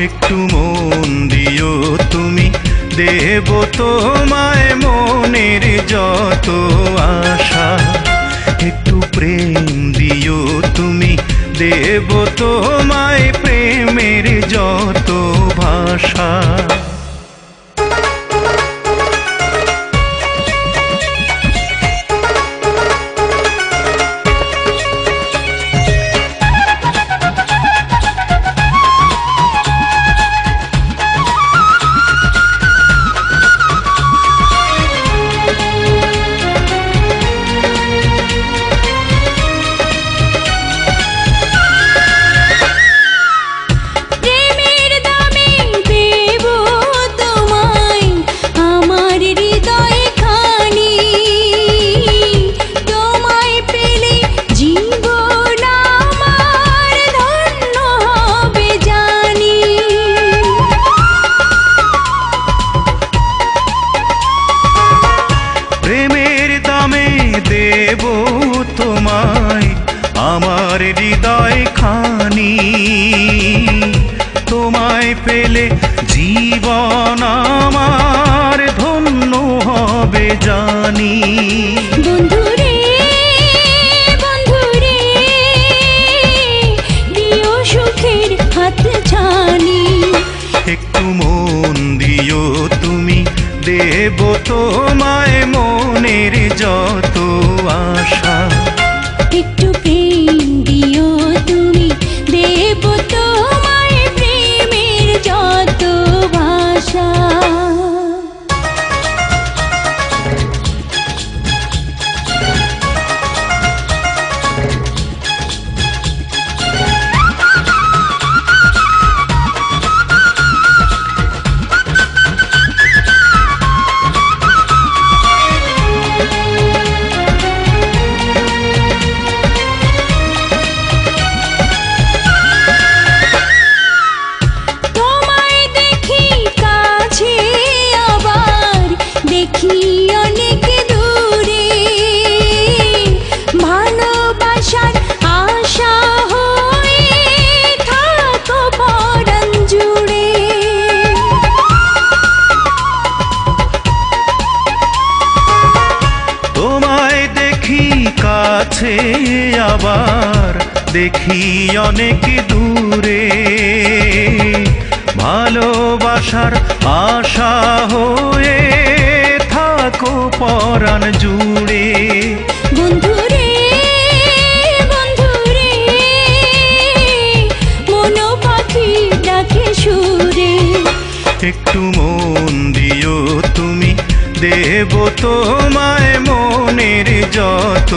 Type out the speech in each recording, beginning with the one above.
একটু মন দিও তুমি, দেব তোমায় মনের যত আশা। একটু প্রেম দিও তুমি, দেব তোমায় প্রেমের যত ভাষা। দেব তোমায় আমার হৃদয় খানি, তোমায় পেলে জীবন আমার ধন্য হবে জানি। বন্ধুরে বন্ধুরে দিও সুখের হাত ছানি। একটু মন দিও তুমি, দেব তোমায় মনের যত আশা। একটু প্রেম দিও তুমি, দেব তোমায় প্রেমের যত ভাষা। কাছে আবার দেখি অনেক দূরে, ভালোবাসার আশা হয়ে থাকো পরাণ জুড়ে। বন্ধুরে বন্ধুরে মন পাখি ডাকে সুরে। একটু মন দিও তুমি, দেব তোমায় মনের যত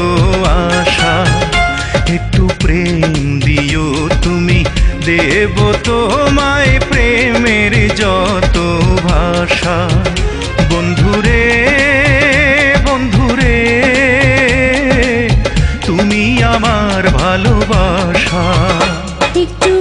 আশা। একটু প্রেম দিও তুমি, দেব তোমায় প্রেমের যত ভাষা। বন্ধুরে বন্ধুরে তুমি আমার ভালোবাসা। একটু